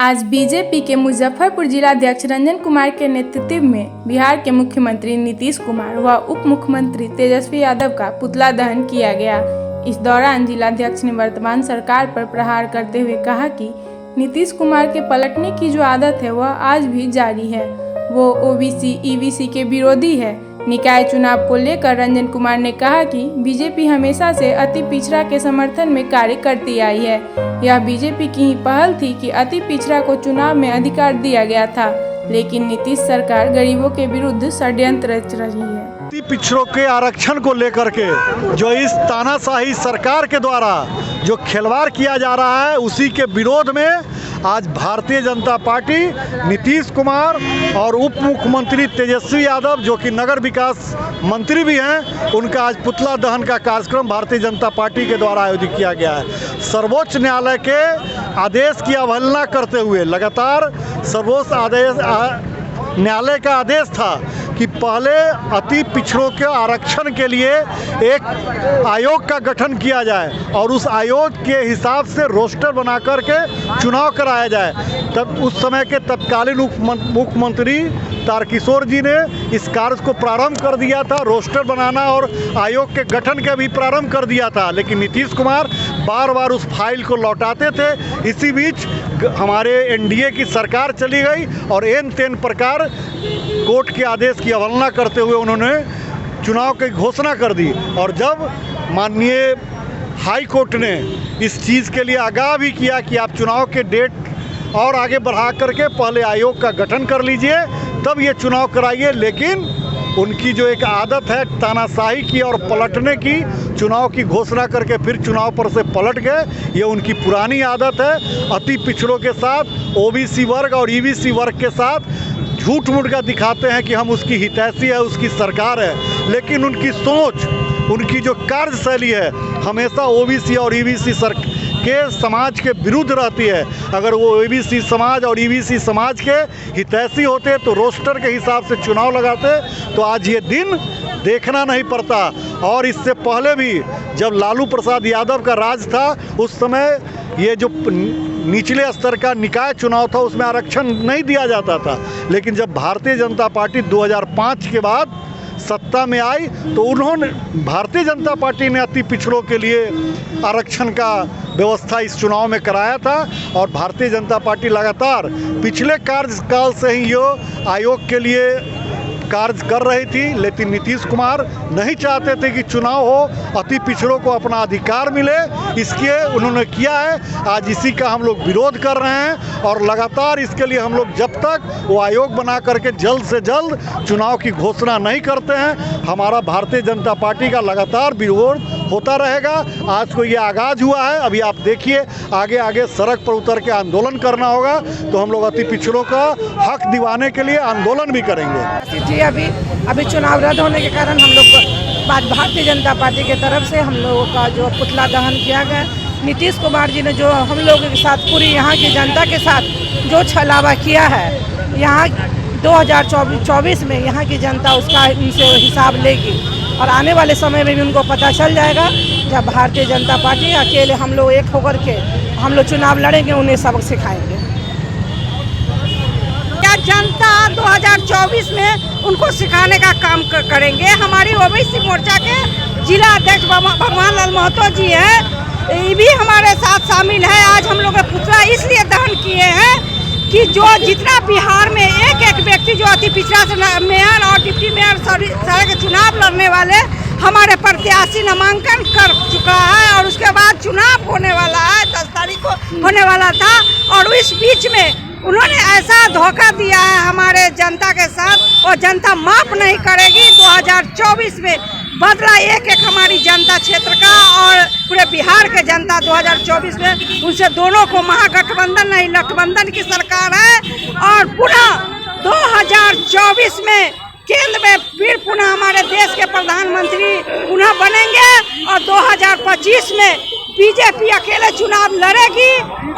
आज बीजेपी के मुजफ्फरपुर जिलाध्यक्ष रंजन कुमार के नेतृत्व में बिहार के मुख्यमंत्री नीतीश कुमार व उप मुख्यमंत्री तेजस्वी यादव का पुतला दहन किया गया। इस दौरान जिलाध्यक्ष ने वर्तमान सरकार पर प्रहार करते हुए कहा कि नीतीश कुमार के पलटने की जो आदत है वह आज भी जारी है। वो ओबीसी ईबीसी के विरोधी है। निकाय चुनाव को लेकर रंजन कुमार ने कहा कि बीजेपी हमेशा से अति पिछड़ा के समर्थन में कार्य करती आई है। यह बीजेपी की ही पहल थी कि अति पिछड़ा को चुनाव में अधिकार दिया गया था, लेकिन नीतीश सरकार गरीबों के विरुद्ध षड्यंत्र रच रही है। अति पिछड़ों के आरक्षण को लेकर के जो इस तानाशाही सरकार के द्वारा जो खिलवाड़ किया जा रहा है, उसी के विरोध में आज भारतीय जनता पार्टी नीतीश कुमार और उप मुख्यमंत्री तेजस्वी यादव जो कि नगर विकास मंत्री भी हैं, उनका आज पुतला दहन का कार्यक्रम भारतीय जनता पार्टी के द्वारा आयोजित किया गया है। सर्वोच्च न्यायालय के आदेश की अवहेलना करते हुए लगातार सर्वोच्च न्यायालय का आदेश था कि पहले अति पिछड़ों के आरक्षण के लिए एक आयोग का गठन किया जाए और उस आयोग के हिसाब से रोस्टर बना कर के चुनाव कराया जाए। तब उस समय के तत्कालीन मुख्यमंत्री तारकिशोर जी ने इस कार्य को प्रारंभ कर दिया था, रोस्टर बनाना और आयोग के गठन का भी प्रारंभ कर दिया था, लेकिन नीतीश कुमार बार बार उस फाइल को लौटाते थे। इसी बीच हमारे एनडीए की सरकार चली गई और एन तेन प्रकार कोर्ट के आदेश की अवहेलना करते हुए उन्होंने चुनाव की घोषणा कर दी। और जब माननीय हाई कोर्ट ने इस चीज़ के लिए आगाह भी किया कि आप चुनाव के डेट और आगे बढ़ा करके पहले आयोग का गठन कर लीजिए, तब ये चुनाव कराइए, लेकिन उनकी जो एक आदत है तानाशाही की और पलटने की, चुनाव की घोषणा करके फिर चुनाव पर से पलट गए, ये उनकी पुरानी आदत है। अति पिछड़ों के साथ, ओबीसी वर्ग और ईबीसी वर्ग के साथ झूठ मूठ का दिखाते हैं कि हम उसकी हितैषी है, उसकी सरकार है, लेकिन उनकी सोच, उनकी जो कार्यशैली है हमेशा ओबीसी और ईबीसी के समाज के विरुद्ध रहती है। अगर वो ओबीसी समाज और ईबीसी समाज के हितैषी होते तो रोस्टर के हिसाब से चुनाव लगाते तो आज ये दिन देखना नहीं पड़ता। और इससे पहले भी जब लालू प्रसाद यादव का राज था, उस समय ये जो निचले स्तर का निकाय चुनाव था उसमें आरक्षण नहीं दिया जाता था, लेकिन जब भारतीय जनता पार्टी 2005 के बाद सत्ता में आई तो उन्होंने, भारतीय जनता पार्टी ने अति पिछड़ों के लिए आरक्षण का व्यवस्था इस चुनाव में कराया था। और भारतीय जनता पार्टी लगातार पिछले कार्यकाल से ही ये आयोग के लिए कार्य कर रही थी, लेकिन नीतीश कुमार नहीं चाहते थे कि चुनाव हो, अति पिछड़ों को अपना अधिकार मिले, इसलिए उन्होंने किया है। आज इसी का हम लोग विरोध कर रहे हैं और लगातार इसके लिए हम लोग जब तक वो आयोग बना करके जल्द से जल्द चुनाव की घोषणा नहीं करते हैं, हमारा भारतीय जनता पार्टी का लगातार विरोध होता रहेगा। आज को ये आगाज हुआ है, अभी आप देखिए आगे आगे सड़क पर उतर के आंदोलन करना होगा, तो हम लोग अति पिछड़ों का हक दिवाने के लिए आंदोलन भी करेंगे। अभी चुनाव रद्द होने के कारण हम लोग भारतीय जनता पार्टी की तरफ से हम लोगों का जो पुतला दहन किया गया, नीतीश कुमार जी ने जो हम लोगों के साथ, पूरी यहाँ की जनता के साथ जो छलावा किया है, यहाँ 2024 में यहाँ की जनता उसका उनसे हिसाब लेगी और आने वाले समय में भी उनको पता चल जाएगा। जब भारतीय जनता पार्टी अकेले हम लोग एक होकर के हम लोग चुनाव लड़ेंगे, उन्हें सबक सिखाएंगे। जनता 2024 में उनको सिखाने का काम करेंगे। हमारी ओबीसी मोर्चा के जिला अध्यक्ष भगवान लाल महतो जी हैं, ये भी हमारे साथ शामिल है। आज हम लोग पुतला इसलिए दहन किए हैं कि जो जितना बिहार में एक एक व्यक्ति जो अति पिछड़ा से मेयर और डिप्टी मेयर सारे के चुनाव लड़ने वाले हमारे प्रत्याशी नामांकन कर चुका है और उसके बाद चुनाव होने वाला है, 10 तारीख को होने वाला था। और इस बीच में उन्होंने ऐसा धोखा दिया है हमारे जनता के साथ और जनता माफ नहीं करेगी। 2024 में बदला एक एक हमारी जनता क्षेत्र का और पूरे बिहार के जनता 2024 में उनसे दोनों को महागठबंधन नहीं गठबंधन की सरकार है। और पुनः 2024 में केंद्र में फिर पुनः हमारे देश के प्रधानमंत्री पुनः बनेंगे और 2025 में बीजेपी अकेले चुनाव लड़ेगी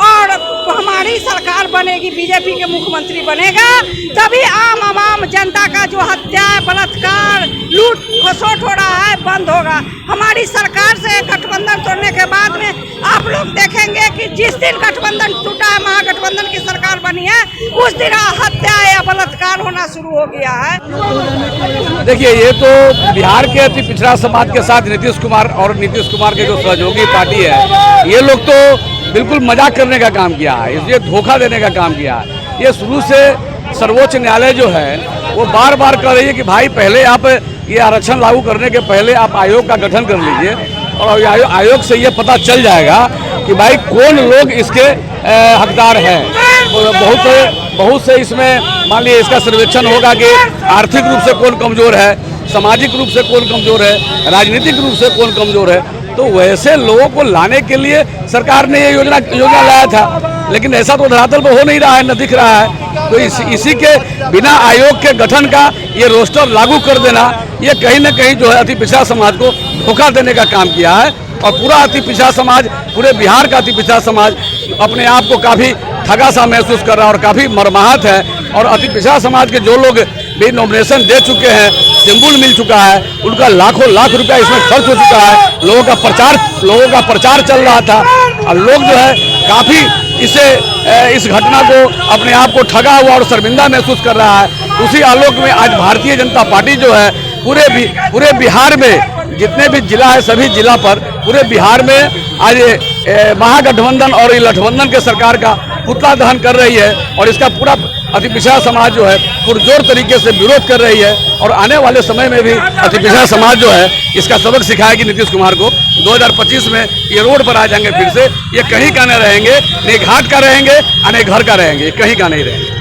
और हमारी सरकार बनेगी, बीजेपी के मुख्यमंत्री बनेगा, तभी आम जनता का जो हत्या, बलात्कार, लूट खसोट हो रहा है बंद होगा। हमारी सरकार से गठबंधन तोड़ने के बाद में आप लोग देखेंगे कि जिस दिन गठबंधन टूटा है, महागठबंधन की सरकार बनी है उस दिन हत्या या बलात्कार होना शुरू हो गया है। देखिए, ये तो बिहार के अति पिछड़ा समाज के साथ नीतीश कुमार और नीतीश कुमार के जो सहयोगी पार्टी है, ये लोग तो बिल्कुल मजाक करने का काम किया है, इसलिए धोखा देने का काम किया है। ये शुरू से सर्वोच्च न्यायालय जो है वो बार बार कह रही है कि भाई पहले आप ये आरक्षण लागू करने के पहले आप आयोग का गठन कर लीजिए और आयोग से ये पता चल जाएगा कि भाई कौन लोग इसके हकदार हैं। बहुत से इसमें मान लीजिए इसका सर्वेक्षण होगा कि आर्थिक रूप से कौन कमजोर है, सामाजिक रूप से कौन कमजोर है, राजनीतिक रूप से कौन कमजोर है। तो वैसे लोगों को लाने के लिए सरकार ने ये योजना लाया था, लेकिन ऐसा तो धरातल पर हो नहीं रहा है, न दिख रहा है। तो इसी के बिना आयोग के गठन का ये रोस्टर लागू कर देना, ये कहीं न कहीं जो है अति पिछड़ा समाज को धोखा देने का काम किया है। और पूरा अति पिछड़ा समाज, पूरे बिहार का अति पिछड़ा समाज अपने आप को काफ़ी ठगा सा महसूस कर रहा है और काफ़ी मर्माहत है। और अति पिछड़ा समाज के जो लोग भी नॉमिनेशन दे चुके हैं, सिंबल मिल चुका है, उनका लाखों लाख रुपया इसमें खर्च हो चुका है। लोगों का प्रचार चल रहा था और लोग जो है काफ़ी इस घटना को अपने आप को ठगा हुआ और शर्मिंदा महसूस कर रहा है। उसी आलोक में आज भारतीय जनता पार्टी जो है पूरे बिहार में जितने भी जिला है, सभी जिला पर पूरे बिहार में आज महागठबंधन और गठबंधन के सरकार का पुतला दहन कर रही है। और इसका पूरा अति पिछड़ा समाज जो है पुरजोर तरीके से विरोध कर रही है। और आने वाले समय में भी अति पिछड़ा समाज जो है इसका सबक सिखाएगी नीतीश कुमार को। 2025 में ये रोड पर आ जाएंगे फिर से, ये कहीं का नहीं रहेंगे, नहीं घाट का रहेंगे, नहीं घर का रहेंगे, कहीं का नहीं रहेंगे।